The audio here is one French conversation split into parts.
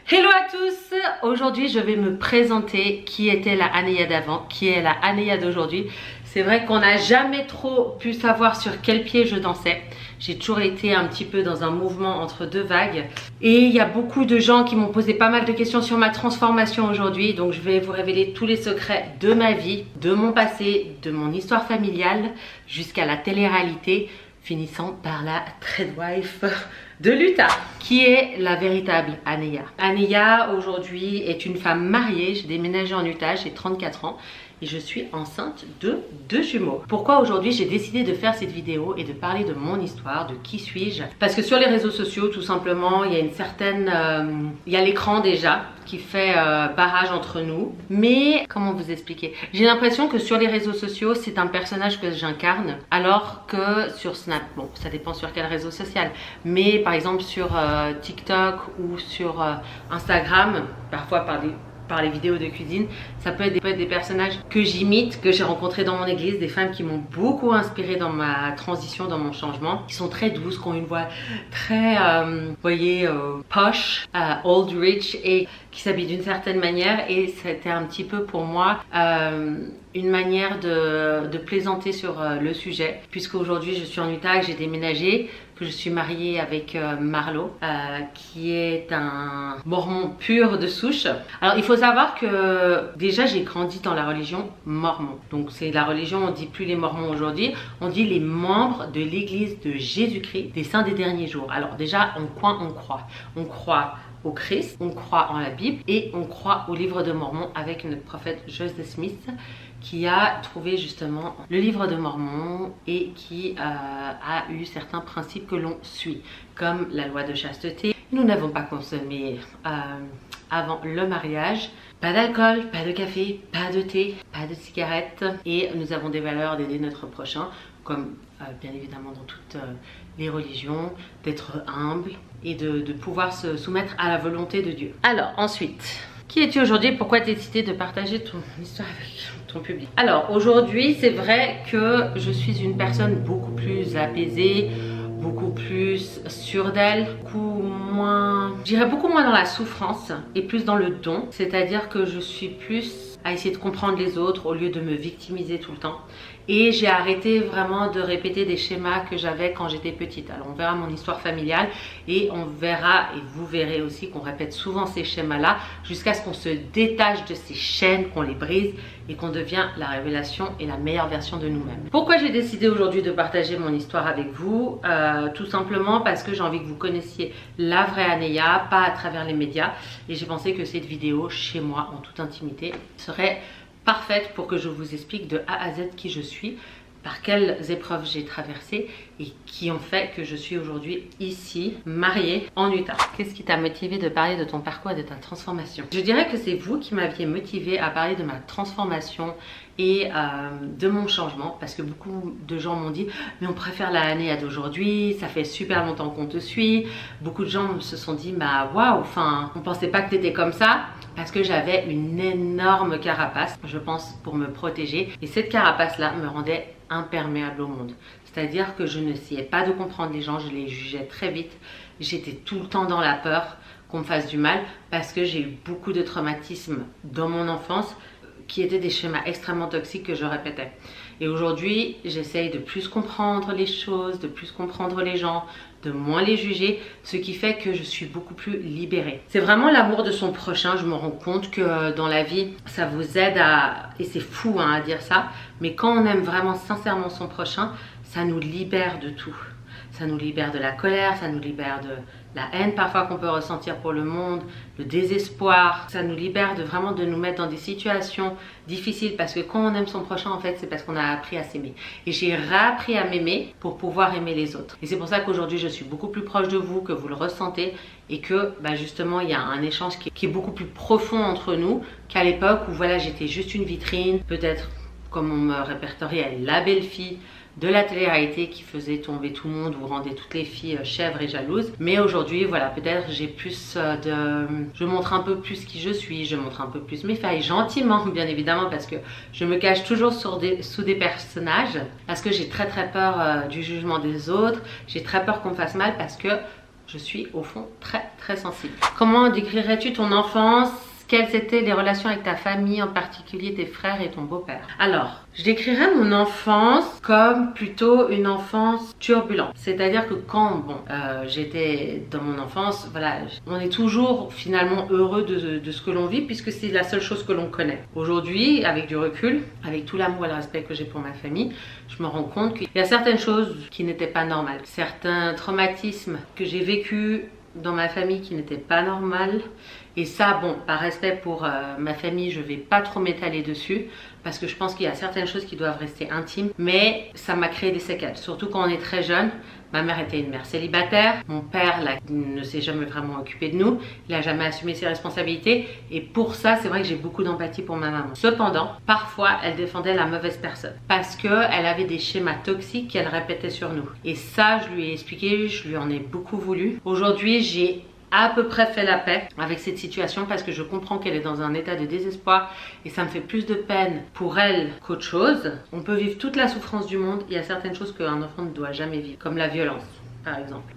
Hello à tous, aujourd'hui je vais me présenter qui était la Anéa d'avant, qui est la Anéa d'aujourd'hui. C'est vrai qu'on n'a jamais trop pu savoir sur quel pied je dansais. J'ai toujours été un petit peu dans un mouvement entre deux vagues. Et il y a beaucoup de gens qui m'ont posé pas mal de questions sur ma transformation aujourd'hui. Donc je vais vous révéler tous les secrets de ma vie, de mon passé, de mon histoire familiale, jusqu'à la télé-réalité, finissant par la Threadwife de l'Utah, qui est la véritable Anéa. Anéa aujourd'hui est une femme mariée, j'ai déménagé en Utah, j'ai 34 ans et je suis enceinte de 2 jumeaux. Pourquoi aujourd'hui j'ai décidé de faire cette vidéo et de parler de mon histoire, de qui suis-je? Parce que sur les réseaux sociaux, tout simplement, il y a une certaine... il y a l'écran déjà qui fait barrage entre nous. Mais, comment vous expliquer? J'ai l'impression que sur les réseaux sociaux, c'est un personnage que j'incarne, alors que sur Snap, bon, ça dépend sur quel réseau social, mais par exemple sur TikTok ou sur Instagram, parfois par les vidéos de cuisine, ça peut être des personnages que j'imite, que j'ai rencontrés dans mon église, des femmes qui m'ont beaucoup inspirée dans ma transition, dans mon changement, qui sont très douces, qui ont une voix très, vous voyez, posh, old rich, et qui s'habillent d'une certaine manière. Et c'était un petit peu pour moi une manière de plaisanter sur le sujet, puisque aujourd'hui je suis en Utah, que j'ai déménagé, que je suis mariée avec Marlo, qui est un mormon pur de souche. Alors il faut savoir que déjà j'ai grandi dans la religion mormon. Donc c'est la religion, on dit plus les mormons aujourd'hui, on dit les membres de l'église de Jésus-Christ, des saints des derniers jours. Alors déjà, en quoi on croit? On croit au Christ, on croit en la Bible et on croit au livre de Mormon avec notre prophète Joseph Smith, qui a trouvé justement le livre de Mormon et qui a eu certains principes que l'on suit, comme la loi de chasteté. Nous n'avons pas consommé avant le mariage, pas d'alcool, pas de café, pas de thé, pas de cigarettes, et nous avons des valeurs d'aider notre prochain, comme bien évidemment dans toutes les religions, d'être humble et de pouvoir se soumettre à la volonté de Dieu. Alors ensuite, qui es-tu aujourd'hui? Pourquoi tu as décidé de partager ton histoire avec ton public? Alors aujourd'hui, c'est vrai que je suis une personne beaucoup plus apaisée, beaucoup plus sûre d'elle, beaucoup moins, je dirais beaucoup moins dans la souffrance et plus dans le don. C'est-à-dire que je suis plus à essayer de comprendre les autres au lieu de me victimiser tout le temps. Et j'ai arrêté vraiment de répéter des schémas que j'avais quand j'étais petite. Alors on verra mon histoire familiale et on verra, et vous verrez aussi qu'on répète souvent ces schémas-là jusqu'à ce qu'on se détache de ces chaînes, qu'on les brise et qu'on devient la révélation et la meilleure version de nous-mêmes. Pourquoi j'ai décidé aujourd'hui de partager mon histoire avec vous? Tout simplement parce que j'ai envie que vous connaissiez la vraie Anéa, pas à travers les médias. Et j'ai pensé que cette vidéo, chez moi, en toute intimité, serait parfaite pour que je vous explique de A à Z qui je suis, par quelles épreuves j'ai traversé et qui ont fait que je suis aujourd'hui ici, mariée en Utah. Qu'est-ce qui t'a motivé de parler de ton parcours et de ta transformation? Je dirais que c'est vous qui m'aviez motivé à parler de ma transformation et de mon changement, parce que beaucoup de gens m'ont dit mais on préfère la Anéa d'aujourd'hui, ça fait super longtemps qu'on te suit. Beaucoup de gens se sont dit bah waouh, enfin on pensait pas que t'étais comme ça, parce que j'avais une énorme carapace, je pense, pour me protéger, et cette carapace là me rendait imperméable au monde. C'est-à-dire que je n'essayais pas de comprendre les gens, je les jugeais très vite, j'étais tout le temps dans la peur qu'on me fasse du mal, parce que j'ai eu beaucoup de traumatismes dans mon enfance qui étaient des schémas extrêmement toxiques que je répétais. Et aujourd'hui, j'essaye de plus comprendre les choses, de plus comprendre les gens, de moins les juger, ce qui fait que je suis beaucoup plus libérée. C'est vraiment l'amour de son prochain. Je me rends compte que dans la vie, ça vous aide à... Et c'est fou hein, à dire ça, mais quand on aime vraiment sincèrement son prochain, ça nous libère de tout. Ça nous libère de la colère, ça nous libère de la haine parfois qu'on peut ressentir pour le monde, le désespoir. Ça nous libère vraiment de nous mettre dans des situations difficiles, parce que quand on aime son prochain, en fait, c'est parce qu'on a appris à s'aimer. Et j'ai réappris à m'aimer pour pouvoir aimer les autres. Et c'est pour ça qu'aujourd'hui, je suis beaucoup plus proche de vous, que vous le ressentez, et que bah, justement, il y a un échange qui est beaucoup plus profond entre nous qu'à l'époque où voilà, j'étais juste une vitrine, peut-être comme on me répertoriait la belle fille de la télé-réalité qui faisait tomber tout le monde ou rendait toutes les filles chèvres et jalouses. Mais aujourd'hui, voilà, peut-être j'ai plus je montre un peu plus qui je suis, je montre un peu plus mes failles, gentiment bien évidemment, parce que je me cache toujours sous des personnages, parce que j'ai très peur du jugement des autres, j'ai très peur qu'on me fasse mal, parce que je suis au fond très sensible. Comment décrirais-tu ton enfance? Quelles étaient les relations avec ta famille, en particulier tes frères et ton beau-père? Alors, je décrirais mon enfance comme plutôt une enfance turbulente. C'est-à-dire que quand j'étais dans mon enfance, voilà, on est toujours finalement heureux de ce que l'on vit puisque c'est la seule chose que l'on connaît. Aujourd'hui, avec du recul, avec tout l'amour et le respect que j'ai pour ma famille, je me rends compte qu'il y a certaines choses qui n'étaient pas normales. Certains traumatismes que j'ai vécus dans ma famille qui n'étaient pas normales. Et ça, bon, par respect pour ma famille, je vais pas trop m'étaler dessus parce que je pense qu'il y a certaines choses qui doivent rester intimes. Mais ça m'a créé des séquelles, surtout quand on est très jeune. Ma mère était une mère célibataire. Mon père là, ne s'est jamais vraiment occupé de nous. Il n'a jamais assumé ses responsabilités. Et pour ça, c'est vrai que j'ai beaucoup d'empathie pour ma maman. Cependant, parfois, elle défendait la mauvaise personne parce qu'elle avait des schémas toxiques qu'elle répétait sur nous. Et ça, je lui ai expliqué, je lui en ai beaucoup voulu. Aujourd'hui, j'ai à peu près fait la paix avec cette situation parce que je comprends qu'elle est dans un état de désespoir et ça me fait plus de peine pour elle qu'autre chose. On peut vivre toute la souffrance du monde, il y a certaines choses qu'un enfant ne doit jamais vivre, comme la violence par exemple.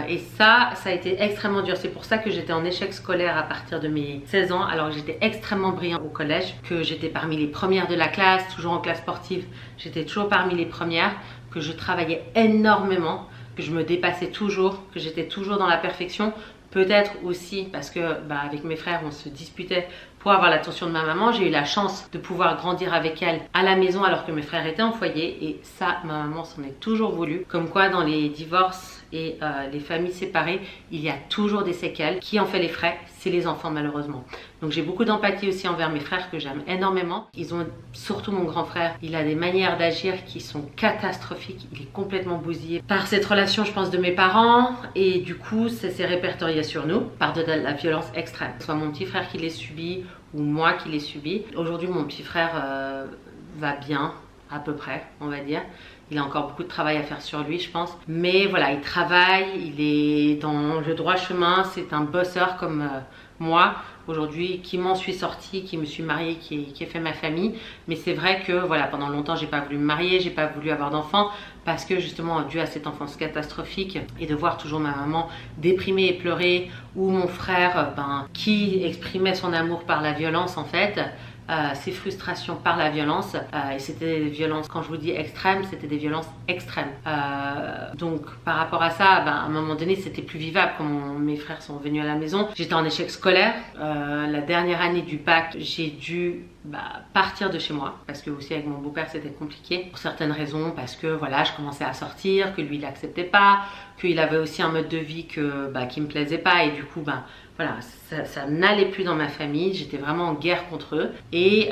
Et ça a été extrêmement dur. C'est pour ça que j'étais en échec scolaire à partir de mes 16 ans, alors que j'étais extrêmement brillante au collège, que j'étais parmi les premières de la classe, toujours en classe sportive, j'étais toujours parmi les premières, que je travaillais énormément, que je me dépassais toujours, que j'étais toujours dans la perfection. Peut-être aussi parce que avec mes frères on se disputait pour avoir l'attention de ma maman. J'ai eu la chance de pouvoir grandir avec elle à la maison alors que mes frères étaient en foyer et ça ma maman s'en est toujours voulu. Comme quoi dans les divorces et les familles séparées il y a toujours des séquelles. Qui en fait les frais? C'est les enfants malheureusement. Donc j'ai beaucoup d'empathie aussi envers mes frères que j'aime énormément. Ils ont, surtout mon grand frère, il a des manières d'agir qui sont catastrophiques. Il est complètement bousillé par cette relation je pense de mes parents et du coup ça s'est répertorié sur nous par de la violence extrême. Que ce soit mon petit frère qui l'ait subi ou moi qui l'ai subi. Aujourd'hui mon petit frère va bien à peu près on va dire. Il a encore beaucoup de travail à faire sur lui je pense. Mais voilà, il travaille, il est dans le droit chemin, c'est un bosseur comme moi. Aujourd'hui, qui m'en suis sortie, qui me suis mariée, qui a fait ma famille. Mais c'est vrai que voilà, pendant longtemps, j'ai pas voulu me marier, j'ai pas voulu avoir d'enfants parce que justement, dû à cette enfance catastrophique et de voir toujours ma maman déprimée et pleurer ou mon frère qui exprimait son amour par la violence en fait. Ses frustrations par la violence et c'était des violences, quand je vous dis extrêmes, c'était des violences extrêmes. Donc par rapport à ça, à un moment donné c'était plus vivable quand mes frères sont venus à la maison. J'étais en échec scolaire. La dernière année du bac, j'ai dû partir de chez moi parce que aussi avec mon beau-père c'était compliqué pour certaines raisons, parce que voilà, je commençais à sortir, que lui il acceptait pas, qu'il avait aussi un mode de vie qui me plaisait pas et du coup voilà, ça n'allait plus dans ma famille, j'étais vraiment en guerre contre eux et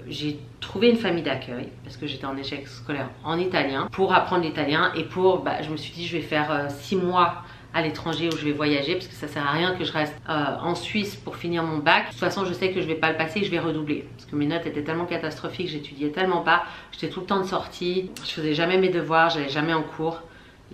j'ai trouvé une famille d'accueil parce que j'étais en échec scolaire en italien pour apprendre l'italien et pour, je me suis dit je vais faire 6 mois à l'étranger où je vais voyager parce que ça sert à rien que je reste en Suisse pour finir mon bac. De toute façon je sais que je vais pas le passer et je vais redoubler parce que mes notes étaient tellement catastrophiques, j'étudiais tellement pas, j'étais tout le temps de sortie, je faisais jamais mes devoirs, j'allais jamais en cours.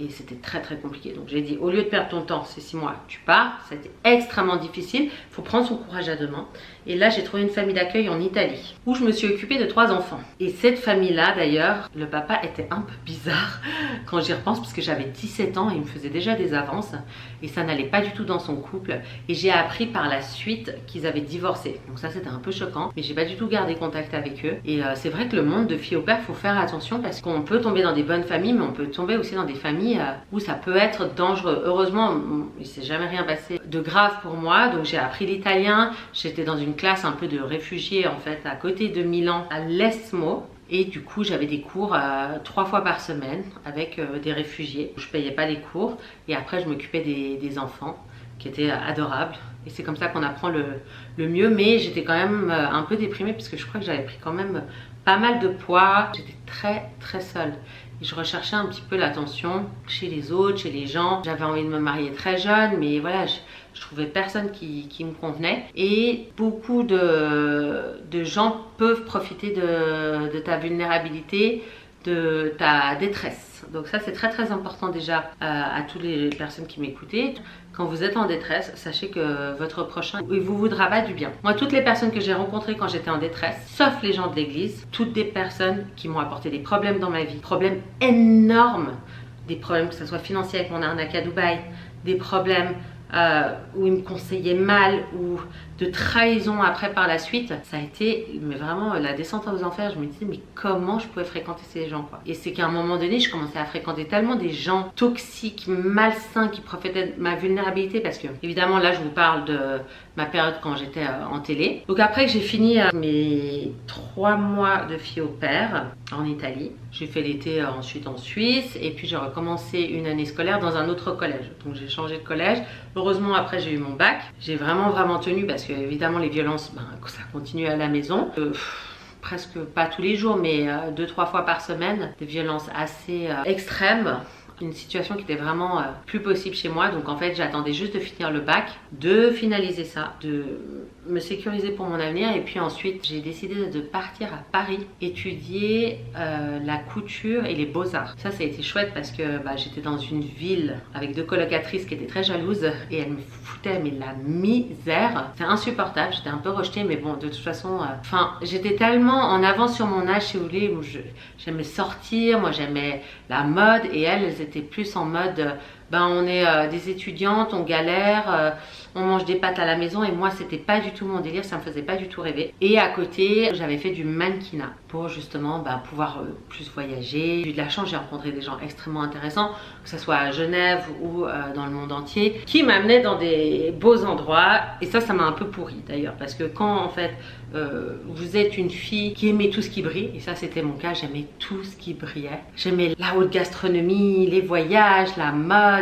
Et c'était très compliqué. Donc j'ai dit, au lieu de perdre ton temps, ces 6 mois, tu pars. Ça a été extrêmement difficile. Il faut prendre son courage à deux mains. Et là, j'ai trouvé une famille d'accueil en Italie, où je me suis occupée de 3 enfants. Et cette famille-là, d'ailleurs, le papa était un peu bizarre quand j'y repense, parce que j'avais 17 ans et il me faisait déjà des avances. Et ça n'allait pas du tout dans son couple. Et j'ai appris par la suite qu'ils avaient divorcé. Donc ça, c'était un peu choquant. Mais j'ai pas du tout gardé contact avec eux. Et c'est vrai que le monde de fille au père, faut faire attention, parce qu'on peut tomber dans des bonnes familles, mais on peut tomber aussi dans des familles où ça peut être dangereux. Heureusement, il s'est jamais rien passé de grave pour moi. Donc j'ai appris l'italien. J'étais dans une classe un peu de réfugiés en fait à côté de Milan, à l'Estmo. Et du coup j'avais des cours 3 fois par semaine avec des réfugiés. Je payais pas les cours et après je m'occupais des enfants qui étaient adorables. Et c'est comme ça qu'on apprend le mieux. Mais j'étais quand même un peu déprimée parce que je crois que j'avais pris quand même pas mal de poids. J'étais très seule. Et je recherchais un petit peu l'attention chez les autres, chez les gens. J'avais envie de me marier très jeune, mais voilà, je trouvais personne qui me convenait. Et beaucoup de gens peuvent profiter de ta vulnérabilité, de ta détresse. Donc ça, c'est très important déjà à toutes les personnes qui m'écoutaient. Quand vous êtes en détresse, sachez que votre prochain, il vous voudra pas du bien. Moi, toutes les personnes que j'ai rencontrées quand j'étais en détresse, sauf les gens de l'église, toutes des personnes qui m'ont apporté des problèmes dans ma vie, problèmes énormes, des problèmes que ce soit financiers avec mon arnaque à Dubaï, des problèmes, où il me conseillait mal, ou de trahison après par la suite, ça a été mais vraiment la descente aux enfers. Je me disais mais comment je pouvais fréquenter ces gens quoi. Et c'est qu'à un moment donné je commençais à fréquenter tellement des gens toxiques, malsains, qui profitaient de ma vulnérabilité, parce que évidemment là je vous parle de ma période quand j'étais en télé. Donc après que j'ai fini mes 3 mois de fille au père en Italie, j'ai fait l'été ensuite en Suisse, et puis j'ai recommencé une année scolaire dans un autre collège. Donc j'ai changé de collège. Heureusement après j'ai eu mon bac. J'ai vraiment tenu, parce que évidemment les violences, ça continue à la maison. Presque pas tous les jours, mais 2-3 fois par semaine, des violences assez extrêmes. Une situation qui était vraiment plus possible chez moi. Donc en fait j'attendais juste de finir le bac, de finaliser ça, de me sécuriser pour mon avenir, et puis ensuite j'ai décidé de partir à Paris étudier la couture et les beaux-arts. Ça a été chouette parce que j'étais dans une ville avec 2 colocatrices qui étaient très jalouses, et elles me foutaient mais la misère. C'est insupportable, j'étais un peu rejetée, mais bon de toute façon j'étais tellement en avance sur mon âge si vous voulez, où j'aimais sortir, moi j'aimais la mode, et elles étaient plus en mode on est des étudiantes, on galère, on mange des pâtes à la maison, et moi c'était pas du tout mon délire, ça me faisait pas du tout rêver. Et à côté j'avais fait du mannequinat pour justement pouvoir plus voyager. J'ai eu de la chance, j'ai rencontré des gens extrêmement intéressants, que ce soit à Genève ou dans le monde entier, qui m'amenaient dans des beaux endroits, et ça m'a un peu pourri d'ailleurs, parce que quand en fait vous êtes une fille qui aimait tout ce qui brille, et ça c'était mon cas, j'aimais tout ce qui brillait, j'aimais la haute gastronomie, les voyages, la mode.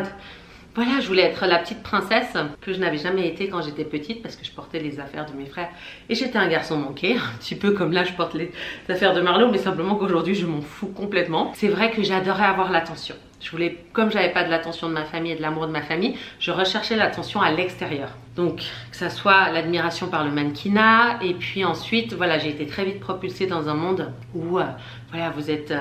Voilà, je voulais être la petite princesse que je n'avais jamais été quand j'étais petite, parce que je portais les affaires de mes frères et j'étais un garçon manqué, un petit peu comme là je porte les affaires de Marlo, mais simplement qu'aujourd'hui je m'en fous complètement. C'est vrai que j'adorais avoir l'attention. Je voulais, comme j'avais pas de l'attention de ma famille et de l'amour de ma famille, je recherchais l'attention à l'extérieur. Donc que ça soit l'admiration par le mannequinat, et puis ensuite voilà, j'ai été très vite propulsée dans un monde où voilà, vous êtes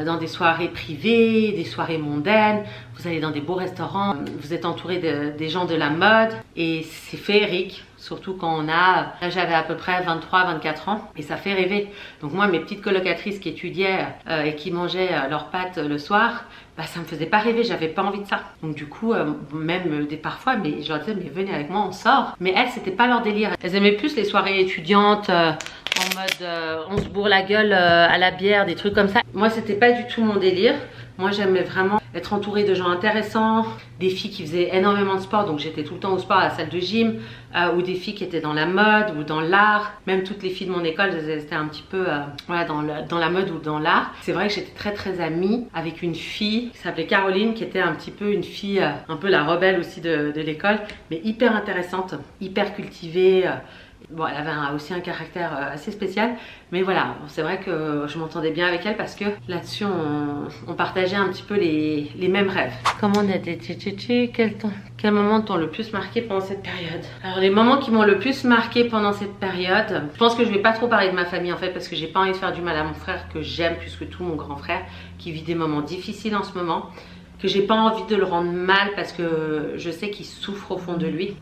dans des soirées privées, des soirées mondaines, vous allez dans des beaux restaurants, vous êtes entouré des gens de la mode, et c'est féerique, surtout quand on a, là j'avais à peu près 23-24 ans, et ça fait rêver. Donc moi, mes petites colocatrices qui étudiaient et qui mangeaient leurs pâtes le soir, ça me faisait pas rêver, j'avais pas envie de ça. Donc du coup, même parfois, mais je leur disais mais venez avec moi, on sort. Mais elles, c'était pas leur délire. Elles aimaient plus les soirées étudiantes, en mode on se bourre la gueule à la bière, des trucs comme ça. Moi c'était pas du tout mon délire. Moi j'aimais vraiment être entourée de gens intéressants, des filles qui faisaient énormément de sport, donc j'étais tout le temps au sport à la salle de gym, ou des filles qui étaient dans la mode ou dans l'art. Même toutes les filles de mon école, elles étaient un petit peu voilà, dans la mode ou dans l'art. C'est vrai que j'étais très amie avec une fille qui s'appelait Caroline, qui était un petit peu une fille, un peu la rebelle aussi de l'école, mais hyper intéressante, hyper cultivée. Bon, elle avait aussi un caractère assez spécial, mais voilà, c'est vrai que je m'entendais bien avec elle, parce que là-dessus on partageait un petit peu les mêmes rêves. Comment on était quel moment t'ont le plus marqué pendant cette période? Alors les moments qui m'ont le plus marqué pendant cette période, je pense que je vais pas trop parler de ma famille en fait, parce que j'ai pas envie de faire du mal à mon frère que j'aime plus que tout, mon grand frère, qui vit des moments difficiles en ce moment, que j'ai pas envie de le rendre mal, parce que je sais qu'il souffre au fond de lui.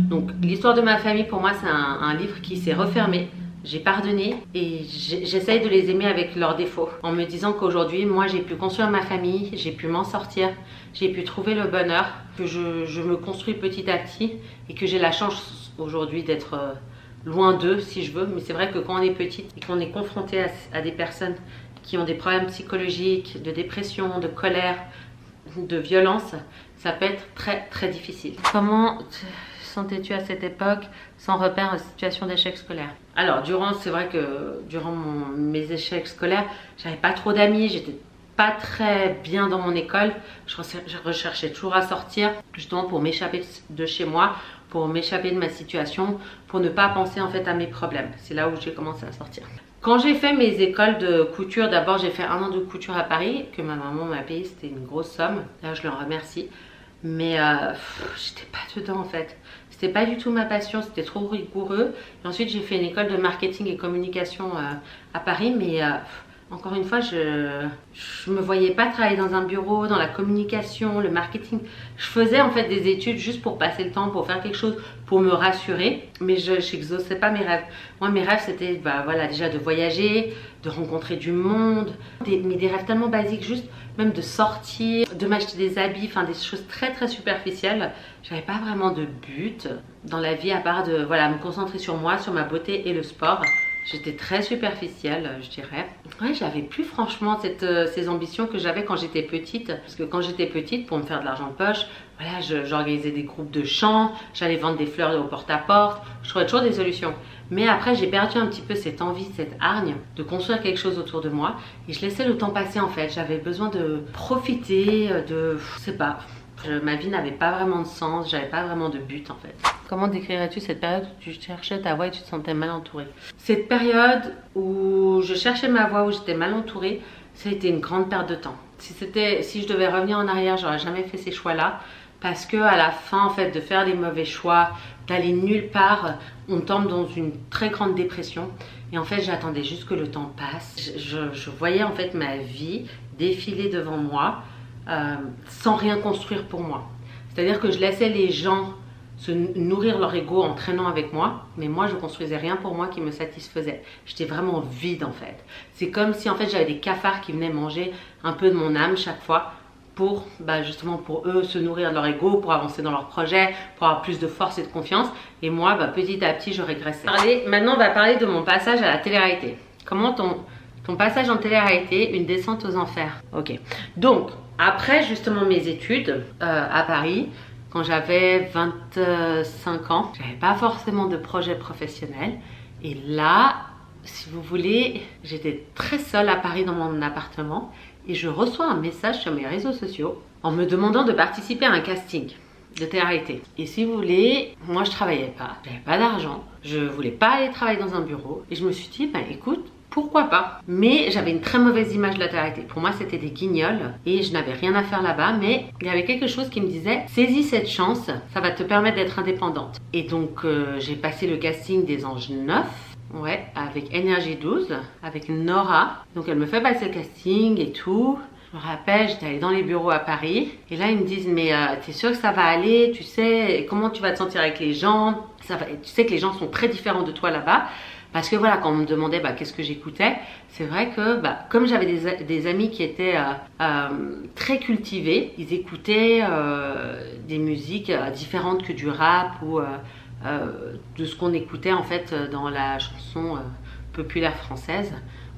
Donc l'histoire de ma famille pour moi c'est un livre qui s'est refermé. J'ai pardonné et j'essaye de les aimer avec leurs défauts, en me disant qu'aujourd'hui moi j'ai pu construire ma famille, j'ai pu m'en sortir, j'ai pu trouver le bonheur, que je me construis petit à petit, et que j'ai la chance aujourd'hui d'être loin d'eux si je veux. Mais c'est vrai que quand on est petite et qu'on est confronté à des personnes qui ont des problèmes psychologiques, de dépression, de colère, de violence, ça peut être très difficile. Comment te sentais-tu à cette époque sans repère en situation d'échec scolaire? Alors c'est vrai que durant mes échecs scolaires, j'avais pas trop d'amis, j'étais pas très bien dans mon école, je recherchais toujours à sortir justement pour m'échapper de chez moi, pour m'échapper de ma situation, pour ne pas penser en fait à mes problèmes. C'est là où j'ai commencé à sortir. Quand j'ai fait mes écoles de couture, d'abord j'ai fait 1 an de couture à Paris, que ma maman m'a payé, c'était une grosse somme, là je leur remercie. Mais j'étais pas dedans en fait. C'était pas du tout ma passion, c'était trop rigoureux. Et ensuite j'ai fait une école de marketing et communication à Paris, mais Encore une fois, je me voyais pas travailler dans un bureau, dans la communication, le marketing. Je faisais en fait des études juste pour passer le temps, pour faire quelque chose, pour me rassurer. Mais je n'exauçais pas mes rêves. Moi, mes rêves, c'était voilà, déjà de voyager, de rencontrer du monde. Mais des rêves tellement basiques, juste même de sortir, de m'acheter des habits, enfin des choses très très superficielles. J'avais pas vraiment de but dans la vie à part de voilà, me concentrer sur moi, sur ma beauté et le sport. J'étais très superficielle, je dirais. Ouais, j'avais plus franchement ces ambitions que j'avais quand j'étais petite. Parce que quand j'étais petite, pour me faire de l'argent de poche, voilà, j'organisais des groupes de chant, j'allais vendre des fleurs au porte-à-porte. Je trouvais toujours des solutions. Mais après, j'ai perdu un petit peu cette envie, cette hargne de construire quelque chose autour de moi. Et je laissais le temps passer en fait. J'avais besoin de profiter, je sais pas. Ma vie n'avait pas vraiment de sens, j'avais pas vraiment de but en fait. Comment décrirais-tu cette période où tu cherchais ta voie et tu te sentais mal entourée? Cette période où je cherchais ma voie, où j'étais mal entourée, ça a été une grande perte de temps. Si je devais revenir en arrière, j'aurais jamais fait ces choix-là. Parce que à la fin, en fait, de faire des mauvais choix, d'aller nulle part, on tombe dans une très grande dépression. Et en fait, j'attendais juste que le temps passe. Je voyais en fait ma vie défiler devant moi. Sans rien construire pour moi. C'est-à-dire que je laissais les gens se nourrir leur ego en traînant avec moi, mais moi je construisais rien pour moi qui me satisfaisait. J'étais vraiment vide en fait. C'est comme si en fait j'avais des cafards qui venaient manger un peu de mon âme chaque fois pour justement pour eux se nourrir de leur ego, pour avancer dans leur projet, pour avoir plus de force et de confiance. Et moi petit à petit je régressais. Maintenant on va parler de mon passage à la télé-réalité. Comment ton passage en télé-réalité, une descente aux enfers. Ok, donc après justement mes études à Paris, quand j'avais 25 ans, j'avais pas forcément de projet professionnel. Et là, si vous voulez, j'étais très seule à Paris dans mon appartement et je reçois un message sur mes réseaux sociaux en me demandant de participer à un casting de télé-réalité. Et si vous voulez, moi je travaillais pas, j'avais pas d'argent, je voulais pas aller travailler dans un bureau et je me suis dit, écoute, pourquoi pas? Mais j'avais une très mauvaise image de la télé-réalité. Pour moi, c'était des guignols et je n'avais rien à faire là-bas. Mais il y avait quelque chose qui me disait, saisis cette chance, ça va te permettre d'être indépendante. Et donc, j'ai passé le casting des Anges 9. Ouais, avec Énergie 12, avec Nora. Donc, elle me fait passer le casting et tout. Je me rappelle, j'étais allée dans les bureaux à Paris. Et là, ils me disent, mais t'es sûre que ça va aller? Tu sais, comment tu vas te sentir avec les gens? Tu sais que les gens sont très différents de toi là-bas. Parce que voilà, quand on me demandait qu'est-ce que j'écoutais, c'est vrai que comme j'avais des amis qui étaient très cultivés, ils écoutaient des musiques différentes que du rap ou de ce qu'on écoutait en fait dans la chanson populaire française.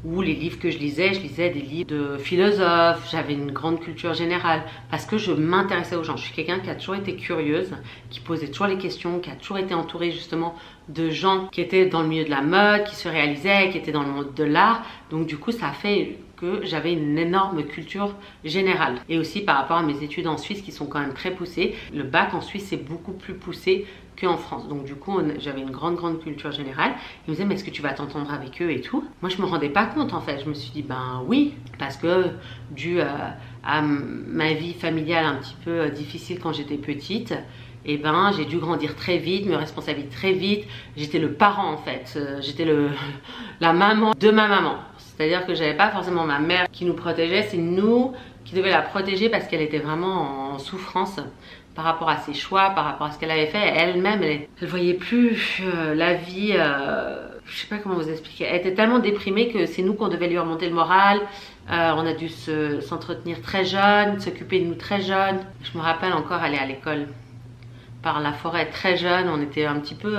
Ou les livres que je lisais des livres de philosophes, j'avais une grande culture générale parce que je m'intéressais aux gens. Je suis quelqu'un qui a toujours été curieuse, qui posait toujours les questions, qui a toujours été entourée justement de gens qui étaient dans le milieu de la mode, qui se réalisaient, qui étaient dans le monde de l'art. Donc du coup, ça a fait que j'avais une énorme culture générale. Et aussi par rapport à mes études en Suisse qui sont quand même très poussées. Le bac en Suisse est beaucoup plus poussé qu'en France. Donc du coup, j'avais une grande culture générale. Ils me disaient, mais est-ce que tu vas t'entendre avec eux et tout? Moi, je me rendais pas compte en fait. Je me suis dit, oui, parce que dû à ma vie familiale un petit peu difficile quand j'étais petite, et j'ai dû grandir très vite, me responsabiliser très vite. J'étais le parent en fait. J'étais la maman de ma maman. C'est-à-dire que j'avais pas forcément ma mère qui nous protégeait, c'est nous qui devions la protéger parce qu'elle était vraiment en souffrance par rapport à ses choix, par rapport à ce qu'elle avait fait. Elle-même, elle voyait plus la vie, je sais pas comment vous expliquer. Elle était tellement déprimée que c'est nous qu'on devait lui remonter le moral. On a dû s'entretenir très jeune, s'occuper de nous très jeune. Je me rappelle encore aller à l'école par la forêt très jeune, on était un petit peu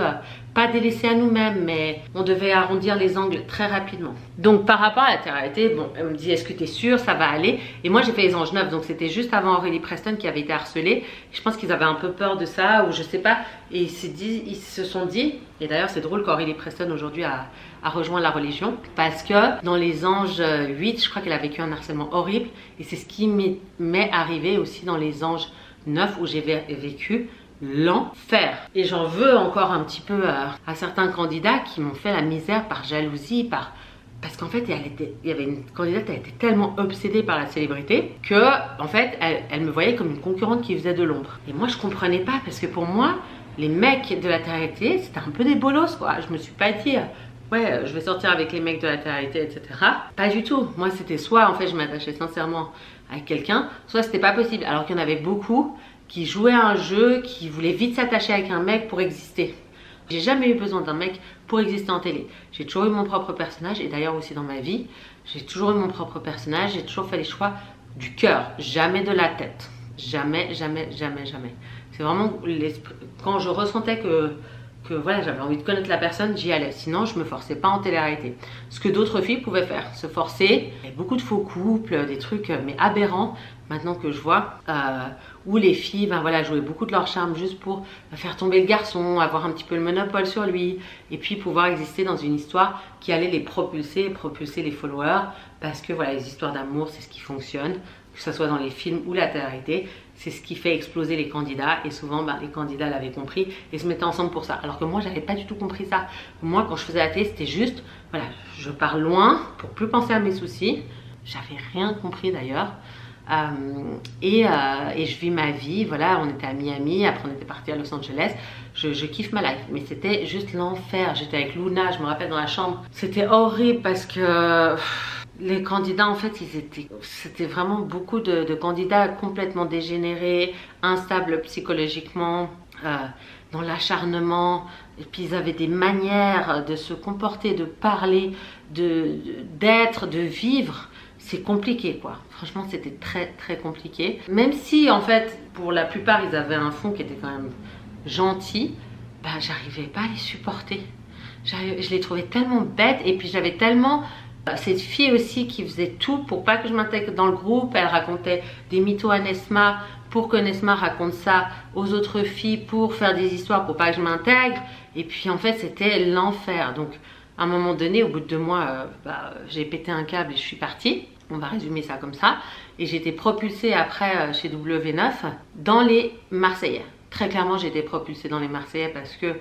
pas délaissés à nous-mêmes, mais on devait arrondir les angles très rapidement. Donc par rapport à la télé-réalité, elle me dit, est-ce que tu es sûre, ça va aller? Et moi j'ai fait les Anges 9, donc c'était juste avant Aurélie Preston qui avait été harcelée. Je pense qu'ils avaient un peu peur de ça, ou je sais pas, et ils se sont dit, et d'ailleurs c'est drôle qu'Aurélie Preston aujourd'hui a rejoint la religion, parce que dans les Anges 8, je crois qu'elle a vécu un harcèlement horrible, et c'est ce qui m'est arrivé aussi dans les Anges 9 où j'ai vécu l'enfer. Et j'en veux encore un petit peu à certains candidats qui m'ont fait la misère par jalousie, parce qu'en fait il y avait une candidate, elle était tellement obsédée par la célébrité que en fait elle me voyait comme une concurrente qui faisait de l'ombre. Et moi je comprenais pas, parce que pour moi les mecs de la télé-réalité c'était un peu des bolos quoi. Je me suis pas dit ouais, je vais sortir avec les mecs de la télé-réalité, etc. Pas du tout. Moi, c'était soit en fait je m'attachais sincèrement avec quelqu'un, soit c'était pas possible. Alors qu'il y en avait beaucoup qui jouaient à un jeu, qui voulaient vite s'attacher avec un mec pour exister. J'ai jamais eu besoin d'un mec pour exister en télé. J'ai toujours eu mon propre personnage et d'ailleurs aussi dans ma vie, j'ai toujours eu mon propre personnage. J'ai toujours fait les choix du cœur, jamais de la tête. Jamais, jamais, jamais, jamais. C'est vraiment l'esprit. Quand je ressentais que voilà, j'avais envie de connaître la personne, j'y allais. Sinon, je me forçais pas en télé-réalité. Ce que d'autres filles pouvaient faire, se forcer. Il y a beaucoup de faux couples, des trucs mais aberrants, maintenant que je vois, où les filles ben voilà, jouaient beaucoup de leur charme juste pour faire tomber le garçon, avoir un petit peu le monopole sur lui, et puis pouvoir exister dans une histoire qui allait les propulser les followers, parce que voilà, les histoires d'amour, c'est ce qui fonctionne, que ce soit dans les films ou la télé-réalité. C'est ce qui fait exploser les candidats et souvent ben, les candidats l'avaient compris et se mettaient ensemble pour ça. Alors que moi, j'avais pas du tout compris ça. Moi, quand je faisais la télé, c'était juste, voilà, je pars loin pour plus penser à mes soucis. J'avais rien compris d'ailleurs. Et je vis ma vie, voilà, on était à Miami, après on était parti à Los Angeles. Je kiffe ma life, mais c'était juste l'enfer. J'étais avec Luna, je me rappelle dans la chambre. C'était horrible parce que... les candidats, en fait, c'était vraiment beaucoup de candidats complètement dégénérés, instables psychologiquement, dans l'acharnement. Et puis ils avaient des manières de se comporter, de parler, d'être, de vivre. C'est compliqué, quoi. Franchement, c'était très, très compliqué. Même si, en fait, pour la plupart, ils avaient un fond qui était quand même gentil, bah, j'arrivais pas à les supporter. Je les trouvais tellement bêtes et puis j'avais tellement... Cette fille aussi qui faisait tout pour pas que je m'intègre dans le groupe. Elle racontait des mythos à Nesma pour que Nesma raconte ça aux autres filles pour faire des histoires pour pas que je m'intègre. Et puis en fait c'était l'enfer. Donc à un moment donné, au bout de 2 mois, j'ai pété un câble et je suis partie. On va résumer ça comme ça. Et j'ai été propulsée après chez W9 dans les Marseillais. Très clairement, j'ai été propulsée dans les Marseillais parce que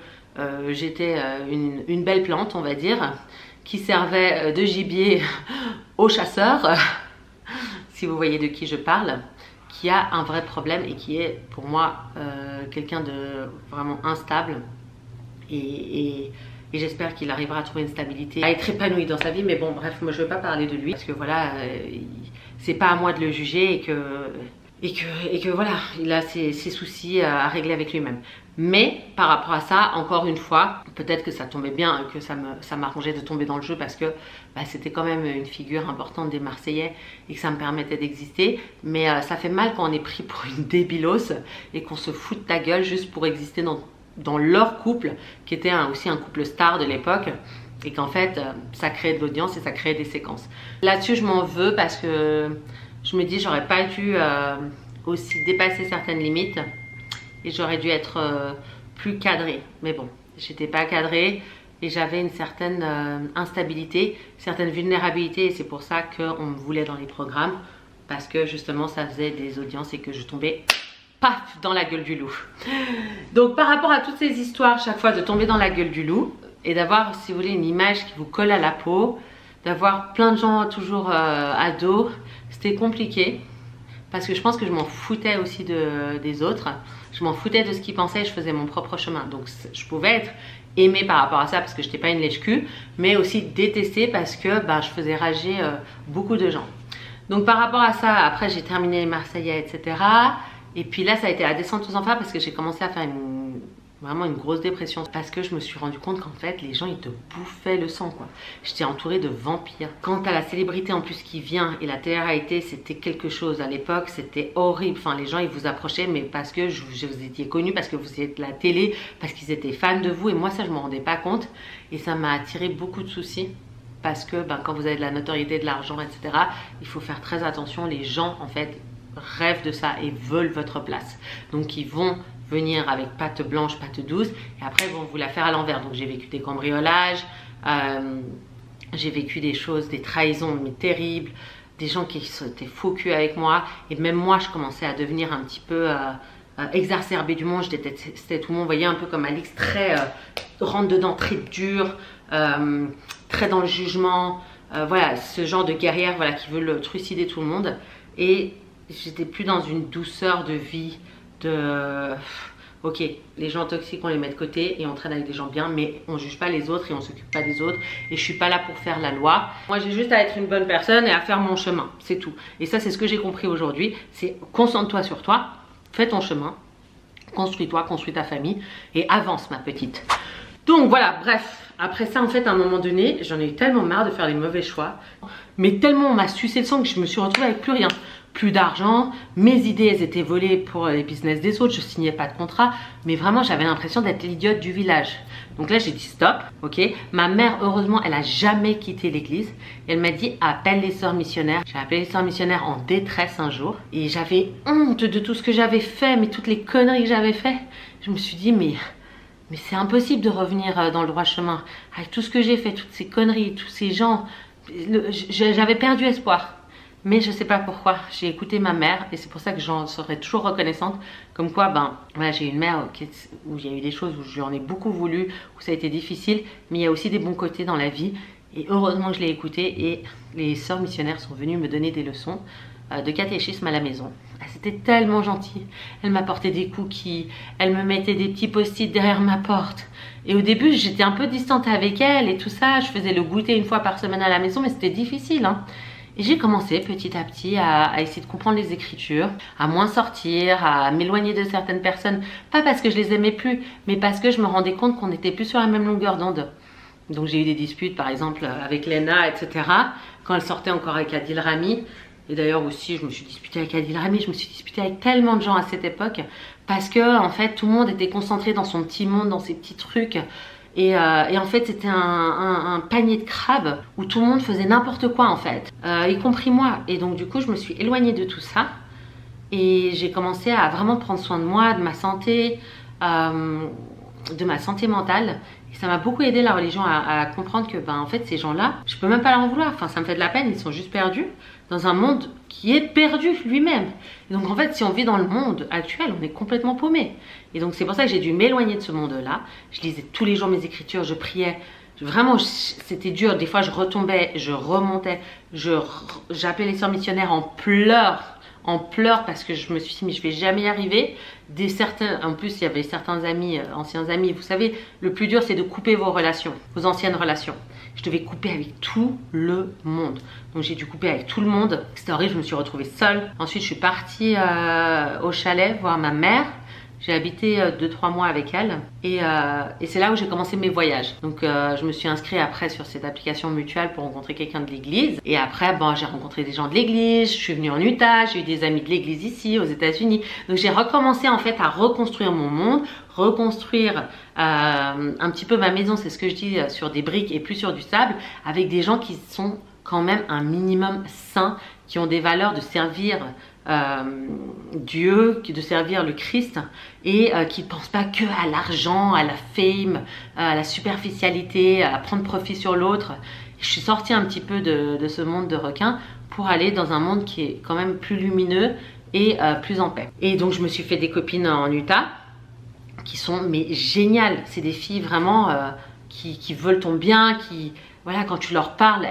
j'étais une belle plante, on va dire, qui servait de gibier aux chasseurs, si vous voyez de qui je parle, qui a un vrai problème et qui est pour moi quelqu'un de vraiment instable et j'espère qu'il arrivera à trouver une stabilité, à être épanoui dans sa vie. Mais bon, bref, moi je ne veux pas parler de lui parce que voilà, c'est pas à moi de le juger et que voilà, il a ses soucis à régler avec lui-même. Mais par rapport à ça, encore une fois, peut-être que ça tombait bien, que ça m'arrangeait de tomber dans le jeu parce que bah, c'était quand même une figure importante des Marseillais et que ça me permettait d'exister. Mais ça fait mal quand on est pris pour une débilos et qu'on se fout de ta gueule juste pour exister dans leur couple, qui était aussi un couple star de l'époque. Et qu'en fait, ça créait de l'audience et ça créait des séquences. Là-dessus, je m'en veux parce que je me dis j'aurais pas dû aussi dépasser certaines limites. Et j'aurais dû être plus cadrée. Mais bon, j'étais pas cadrée et j'avais une certaine instabilité, certaine vulnérabilité. Et c'est pour ça qu'on me voulait dans les programmes. Parce que justement, ça faisait des audiences et que je tombais paf dans la gueule du loup. Donc par rapport à toutes ces histoires, chaque fois de tomber dans la gueule du loup et d'avoir, si vous voulez, une image qui vous colle à la peau, d'avoir plein de gens toujours à dos, c'était compliqué. Parce que je pense que je m'en foutais aussi des autres. Je m'en foutais de ce qu'ils pensaient et je faisais mon propre chemin. Donc je pouvais être aimée par rapport à ça parce que je n'étais pas une lèche-cul, mais aussi détestée parce que bah, je faisais rager beaucoup de gens. Donc par rapport à ça, après j'ai terminé les Marseillais, etc. Et puis là ça a été la descente aux enfers parce que j'ai commencé à faire vraiment une grosse dépression parce que je me suis rendu compte qu'en fait les gens ils te bouffaient le sang, quoi. J'étais entourée de vampires. Quant à la célébrité en plus qui vient et la télé-réalité, c'était quelque chose à l'époque, c'était horrible. Enfin les gens ils vous approchaient mais parce que vous étiez connus, parce que vous êtes la télé, parce qu'ils étaient fans de vous et moi ça je me rendais pas compte et ça m'a attiré beaucoup de soucis. Parce que ben, quand vous avez de la notoriété, de l'argent, etc., il faut faire très attention. Les gens en fait rêvent de ça et veulent votre place. Donc ils vont venir avec patte blanche, patte douce et après ils vont vous la faire à l'envers. Donc j'ai vécu des cambriolages, j'ai vécu des choses, des trahisons mais terribles, des gens qui étaient faux cul avec moi et même moi je commençais à devenir un petit peu exacerbée du monde. Je détestais tout le monde, vous voyez, un peu comme Alix, très rentre dedans, très dur, très dans le jugement, voilà, ce genre de guerrière, voilà, qui veut trucider tout le monde. Et j'étais plus dans une douceur de vie, Ok, les gens toxiques, on les met de côté et on traîne avec des gens bien, mais on juge pas les autres et on s'occupe pas des autres. Et je suis pas là pour faire la loi. Moi, j'ai juste à être une bonne personne et à faire mon chemin, c'est tout. Et ça, c'est ce que j'ai compris aujourd'hui. C'est concentre-toi sur toi, fais ton chemin, construis-toi, construis ta famille et avance, ma petite. Donc voilà, bref. Après ça, en fait, à un moment donné, j'en ai eu tellement marre de faire les mauvais choix. Mais tellement on m'a sucé le sang que je me suis retrouvée avec plus rien. Plus d'argent, mes idées elles étaient volées pour les business des autres, je signais pas de contrat, mais vraiment j'avais l'impression d'être l'idiote du village. Donc là j'ai dit stop, ok. Ma mère heureusement elle a jamais quitté l'église, elle m'a dit appelle les sœurs missionnaires. J'ai appelé les sœurs missionnaires en détresse un jour et j'avais honte de tout ce que j'avais fait, mais toutes les conneries que j'avais fait. Je me suis dit mais c'est impossible de revenir dans le droit chemin avec tout ce que j'ai fait, toutes ces conneries, tous ces gens. J'avais perdu espoir. Mais je sais pas pourquoi, j'ai écouté ma mère et c'est pour ça que j'en serai toujours reconnaissante. Comme quoi, voilà, j'ai une mère où il y a eu des choses où j'en ai beaucoup voulu, où ça a été difficile, mais il y a aussi des bons côtés dans la vie. Et heureusement que je l'ai écoutée et les sœurs missionnaires sont venues me donner des leçons de catéchisme à la maison. C'était tellement gentil. Elle m'apportait des cookies, elle me mettait des petits post-it derrière ma porte. Et au début, j'étais un peu distante avec elle et tout ça. Je faisais le goûter une fois par semaine à la maison, mais c'était difficile, hein. Et j'ai commencé petit à petit à essayer de comprendre les écritures, à moins sortir, à m'éloigner de certaines personnes. Pas parce que je les aimais plus, mais parce que je me rendais compte qu'on n'était plus sur la même longueur d'onde. Donc j'ai eu des disputes par exemple avec Lena, etc. Quand elle sortait encore avec Adil Rami. Et d'ailleurs aussi je me suis disputée avec Adil Rami, je me suis disputée avec tellement de gens à cette époque. Parce que en fait tout le monde était concentré dans son petit monde, dans ses petits trucs. Et en fait c'était un panier de crabes où tout le monde faisait n'importe quoi en fait, y compris moi. Et donc du coup je me suis éloignée de tout ça et j'ai commencé à vraiment prendre soin de moi, de ma santé mentale. Et ça m'a beaucoup aidé la religion à comprendre que en fait ces gens-là, je peux même pas leur en vouloir. Enfin ça me fait de la peine, ils sont juste perdus dans un monde qui est perdu lui-même. Et donc en fait si on vit dans le monde actuel, on est complètement paumé. Et donc c'est pour ça que j'ai dû m'éloigner de ce monde-là. Je lisais tous les jours mes écritures, je priais. Vraiment c'était dur, des fois je retombais, je remontais, j'appelais les sœurs missionnaires en pleurs parce que je me suis dit mais je vais jamais y arriver. En plus il y avait certains amis, anciens amis, vous savez le plus dur c'est de couper vos relations, vos anciennes relations. Je devais couper avec tout le monde, donc j'ai dû couper avec tout le monde, c'était horrible, je me suis retrouvée seule. Ensuite je suis partie au chalet voir ma mère. J'ai habité 2-3 mois avec elle et c'est là où j'ai commencé mes voyages. Donc je me suis inscrite après sur cette application Mutual pour rencontrer quelqu'un de l'église. Et après j'ai rencontré des gens de l'église, je suis venue en Utah, j'ai eu des amis de l'église ici aux États-Unis. Donc j'ai recommencé en fait à reconstruire mon monde, reconstruire un petit peu ma maison, c'est ce que je dis, sur des briques et plus sur du sable, avec des gens qui sont quand même un minimum sains, qui ont des valeurs de servir Dieu, de servir le Christ et qui ne pensent pas que à l'argent, à la fame, à la superficialité, à prendre profit sur l'autre. Je suis sortie un petit peu de ce monde de requins pour aller dans un monde qui est quand même plus lumineux et plus en paix. Et donc je me suis fait des copines en Utah qui sont mais géniales. C'est des filles vraiment qui veulent ton bien, qui voilà, quand tu leur parles,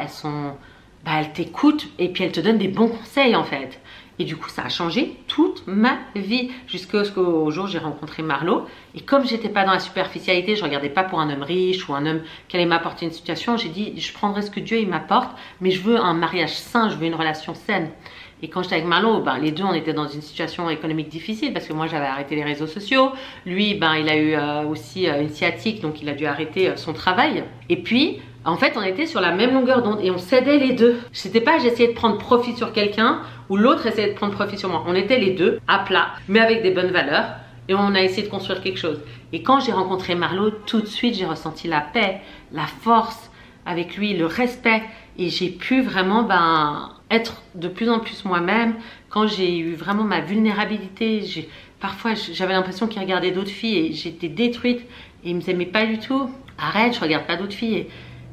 elles t'écoutent et puis elles te donnent des bons conseils en fait. Et du coup, ça a changé toute ma vie jusqu'au jour où j'ai rencontré Marlo. Et comme j'étais pas dans la superficialité, je regardais pas pour un homme riche ou un homme qui allait m'apporter une situation. J'ai dit, je prendrai ce que Dieu il m'apporte, mais je veux un mariage sain, je veux une relation saine. Et quand j'étais avec Marlo, les deux, on était dans une situation économique difficile parce que moi, j'avais arrêté les réseaux sociaux. Lui, il a eu aussi une sciatique, donc il a dû arrêter son travail. Et puis, en fait, on était sur la même longueur d'onde et on s'aidait les deux. C'était pas j'essayais de prendre profit sur quelqu'un ou l'autre essayait de prendre profit sur moi. On était les deux à plat, mais avec des bonnes valeurs et on a essayé de construire quelque chose. Et quand j'ai rencontré Marlo, tout de suite, j'ai ressenti la paix, la force avec lui, le respect et j'ai pu vraiment être de plus en plus moi-même. Quand j'ai eu vraiment ma vulnérabilité, parfois j'avais l'impression qu'il regardait d'autres filles et j'étais détruite et il me aimait pas du tout. Arrête, je regarde pas d'autres filles.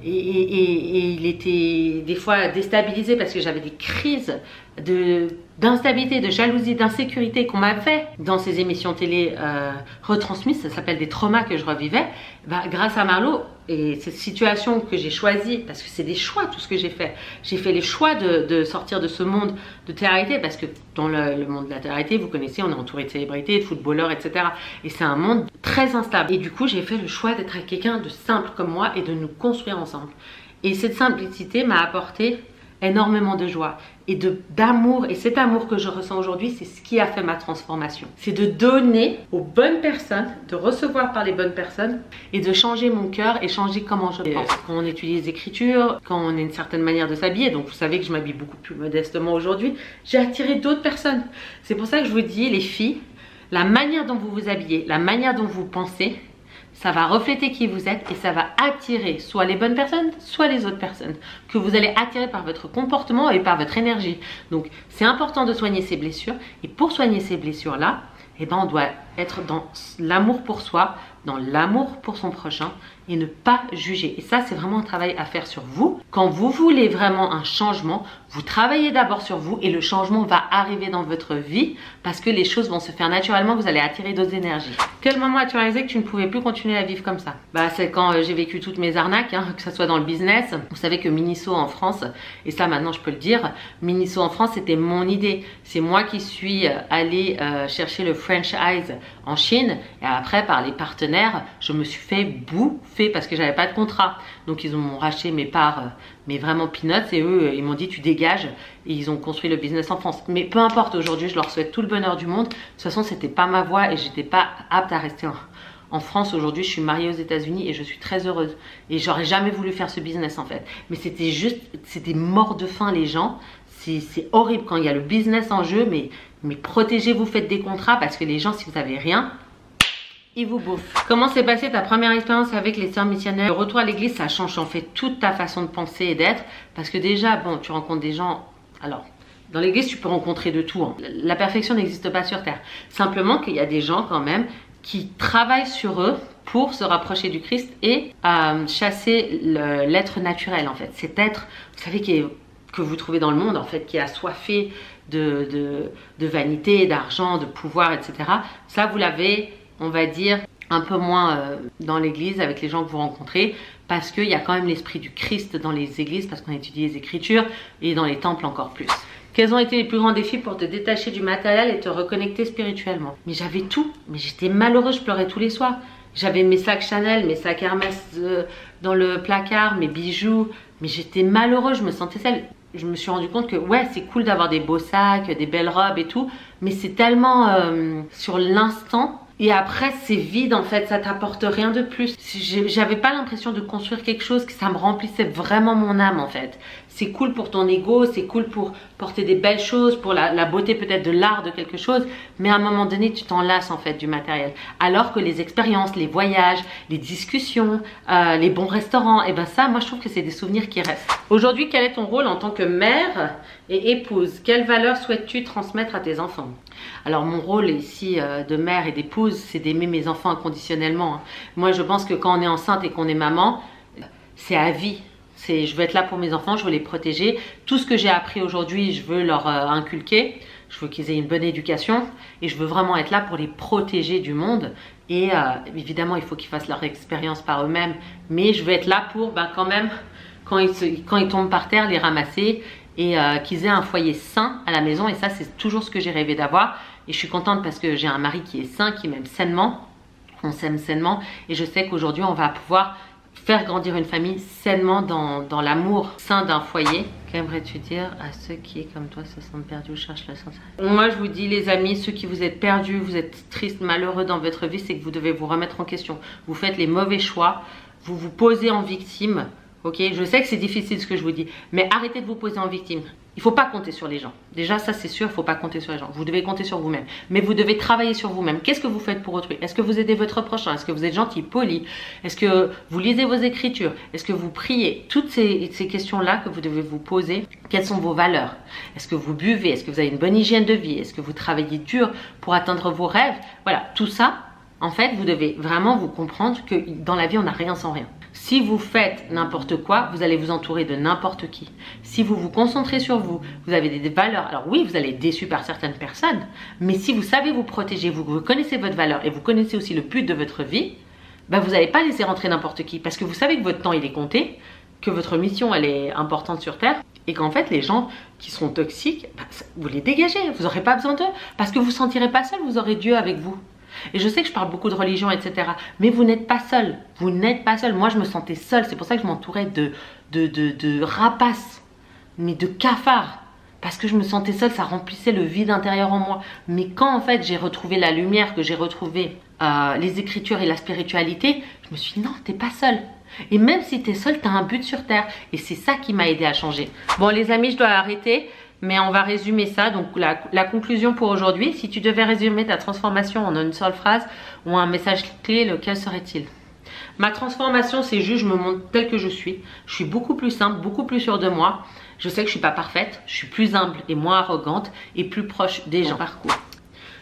Et il était des fois déstabilisé parce que j'avais des crises d'instabilité, de jalousie, d'insécurité qu'on m'avait dans ces émissions télé retransmises, ça s'appelle des traumas que je revivais, bah, grâce à Marlo et cette situation que j'ai choisie, parce que c'est des choix tout ce que j'ai fait les choix de sortir de ce monde de télé-réalité, parce que dans le monde de la télé-réalité, vous connaissez, on est entouré de célébrités, de footballeurs, etc. Et c'est un monde très instable. Et du coup, j'ai fait le choix d'être avec quelqu'un de simple comme moi et de nous construire ensemble. Et cette simplicité m'a apporté énormément de joie et d'amour, et cet amour que je ressens aujourd'hui, c'est ce qui a fait ma transformation. C'est de donner aux bonnes personnes, de recevoir par les bonnes personnes et de changer mon cœur et changer comment je pense. Quand on étudie les écritures, quand on a une certaine manière de s'habiller, donc vous savez que je m'habille beaucoup plus modestement aujourd'hui, j'ai attiré d'autres personnes. C'est pour ça que je vous dis, les filles, la manière dont vous vous habillez, la manière dont vous pensez, ça va refléter qui vous êtes et ça va attirer soit les bonnes personnes, soit les autres personnes que vous allez attirer par votre comportement et par votre énergie. Donc, c'est important de soigner ces blessures. Et pour soigner ces blessures-là, eh ben, on doit être dans l'amour pour soi, dans l'amour pour son prochain et ne pas juger. Et ça, c'est vraiment un travail à faire sur vous. Quand vous voulez vraiment un changement, vous travaillez d'abord sur vous et le changement va arriver dans votre vie parce que les choses vont se faire naturellement, vous allez attirer d'autres énergies. Quel moment as-tu réalisé que tu ne pouvais plus continuer à vivre comme ça? Bah, c'est quand j'ai vécu toutes mes arnaques, hein, que ce soit dans le business. Vous savez que Miniso en France, et ça maintenant je peux le dire, Miniso en France, c'était mon idée. C'est moi qui suis allée chercher le franchise en Chine et après par les partenaires, je me suis fait bouffer parce que j'avais pas de contrat. Donc ils m'ont racheté mes parts, mais vraiment peanuts, et eux ils m'ont dit tu dégages, et ils ont construit le business en France. Mais peu importe, aujourd'hui je leur souhaite tout le bonheur du monde. De toute façon c'était pas ma voie et j'étais pas apte à rester en France. Aujourd'hui je suis mariée aux États-Unis et je suis très heureuse et j'aurais jamais voulu faire ce business en fait, mais c'était juste, c'était mort de faim les gens. C'est horrible quand il y a le business en jeu, mais protégez-vous, faites des contrats parce que les gens, si vous n'avez rien, ils vous bouffent. Comment s'est passée ta première expérience avec les sœurs missionnaires? Le retour à l'église, ça change en fait toute ta façon de penser et d'être, parce que déjà, bon, tu rencontres des gens, alors dans l'église tu peux rencontrer de tout, hein. La perfection n'existe pas sur terre, simplement qu'il y a des gens quand même qui travaillent sur eux pour se rapprocher du Christ et chasser l'être naturel en fait, cet être, vous savez, que vous trouvez dans le monde en fait, qui est assoiffé de vanité, d'argent, de pouvoir, etc. Ça vous l'avez, on va dire, un peu moins dans l'église avec les gens que vous rencontrez, parce qu'il y a quand même l'esprit du Christ dans les églises, parce qu'on étudie les écritures, et dans les temples encore plus. Quels ont été les plus grands défis pour te détacher du matériel et te reconnecter spirituellement? Mais j'avais tout, mais j'étais malheureuse, je pleurais tous les soirs. J'avais mes sacs Chanel, mes sacs Hermès dans le placard, mes bijoux, mais j'étais malheureuse, je me sentais seule. Je me suis rendu compte que ouais, c'est cool d'avoir des beaux sacs, des belles robes et tout, mais c'est tellement sur l'instant. Et après c'est vide en fait, ça t'apporte rien de plus. J'avais pas l'impression de construire quelque chose, que ça me remplissait vraiment mon âme en fait. C'est cool pour ton ego, c'est cool pour porter des belles choses, pour la beauté peut-être de l'art de quelque chose, mais à un moment donné tu t'en lasses en fait du matériel. Alors que les expériences, les voyages, les discussions, les bons restaurants, et ben ça moi je trouve que c'est des souvenirs qui restent. Aujourd'hui, quel est ton rôle en tant que mère et épouse? Quelles valeurs souhaites-tu transmettre à tes enfants? Alors mon rôle ici de mère et d'épouse, c'est d'aimer mes enfants inconditionnellement. Moi je pense que quand on est enceinte et qu'on est maman, c'est à vie. Je veux être là pour mes enfants, je veux les protéger. Tout ce que j'ai appris aujourd'hui, je veux leur inculquer. Je veux qu'ils aient une bonne éducation et je veux vraiment être là pour les protéger du monde. Et évidemment, il faut qu'ils fassent leur expérience par eux-mêmes. Mais je veux être là pour quand même, quand ils tombent par terre, les ramasser et qu'ils aient un foyer sain à la maison. Et ça, c'est toujours ce que j'ai rêvé d'avoir. Et je suis contente parce que j'ai un mari qui est sain, qui m'aime sainement. On s'aime sainement. Et je sais qu'aujourd'hui, on va pouvoir faire grandir une famille sainement dans l'amour sain d'un foyer. Qu'aimerais-tu dire à ceux qui, comme toi, se sentent perdus ou cherchent le sens? Moi, je vous dis, les amis, ceux qui vous êtes perdus, vous êtes tristes, malheureux dans votre vie, c'est que vous devez vous remettre en question. Vous faites les mauvais choix, vous vous posez en victime. Ok, je sais que c'est difficile ce que je vous dis, mais arrêtez de vous poser en victime. Il ne faut pas compter sur les gens. Déjà, ça c'est sûr, il ne faut pas compter sur les gens. Vous devez compter sur vous-même. Mais vous devez travailler sur vous-même. Qu'est-ce que vous faites pour autrui? Est-ce que vous aidez votre prochain? Est-ce que vous êtes gentil, poli? Est-ce que vous lisez vos écritures? Est-ce que vous priez? Toutes ces questions-là que vous devez vous poser. Quelles sont vos valeurs? Est-ce que vous buvez? Est-ce que vous avez une bonne hygiène de vie? Est-ce que vous travaillez dur pour atteindre vos rêves? Voilà, tout ça, en fait, vous devez vraiment vous comprendre que dans la vie, on n'a rien sans rien. Si vous faites n'importe quoi, vous allez vous entourer de n'importe qui. Si vous vous concentrez sur vous, vous avez des valeurs. Alors oui, vous allez être déçu par certaines personnes, mais si vous savez vous protéger, vous connaissez votre valeur et vous connaissez aussi le but de votre vie, ben vous n'allez pas laisser rentrer n'importe qui parce que vous savez que votre temps il est compté, que votre mission elle est importante sur Terre et qu'en fait les gens qui seront toxiques, ben, vous les dégagez, vous n'aurez pas besoin d'eux parce que vous ne vous sentirez pas seul, vous aurez Dieu avec vous. Et je sais que je parle beaucoup de religion, etc. Mais vous n'êtes pas seul. Vous n'êtes pas seul. Moi, je me sentais seule. C'est pour ça que je m'entourais de rapaces, mais de cafards. Parce que je me sentais seule, ça remplissait le vide intérieur en moi. Mais quand en fait j'ai retrouvé la lumière, que j'ai retrouvé les écritures et la spiritualité, je me suis dit non, t'es pas seule. Et même si t'es seule, t'as un but sur Terre. Et c'est ça qui m'a aidé à changer. Bon les amis, je dois arrêter. Mais on va résumer ça. Donc la conclusion pour aujourd'hui, si tu devais résumer ta transformation en une seule phrase ou un message clé, lequel serait-il? Ma transformation, c'est juste je me montre telle que je suis. Je suis beaucoup plus simple, beaucoup plus sûre de moi. Je sais que je ne suis pas parfaite. Je suis plus humble et moins arrogante et plus proche des gens. Parcours.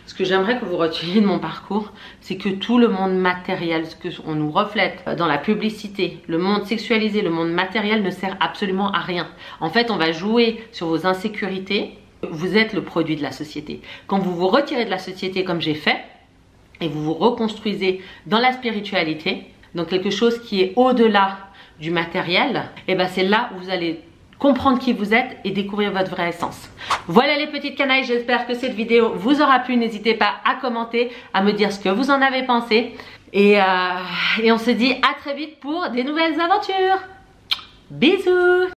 Ce que j'aimerais que vous reteniez de mon parcours, c'est que tout le monde matériel, ce qu'on nous reflète dans la publicité, le monde sexualisé, le monde matériel ne sert absolument à rien. En fait, on va jouer sur vos insécurités. Vous êtes le produit de la société. Quand vous vous retirez de la société comme j'ai fait, et vous vous reconstruisez dans la spiritualité, donc quelque chose qui est au-delà du matériel, et ben c'est là où vous allez comprendre qui vous êtes et découvrir votre vraie essence. Voilà les petites canailles, j'espère que cette vidéo vous aura plu. N'hésitez pas à commenter, à me dire ce que vous en avez pensé. Et on se dit à très vite pour des nouvelles aventures. Bisous!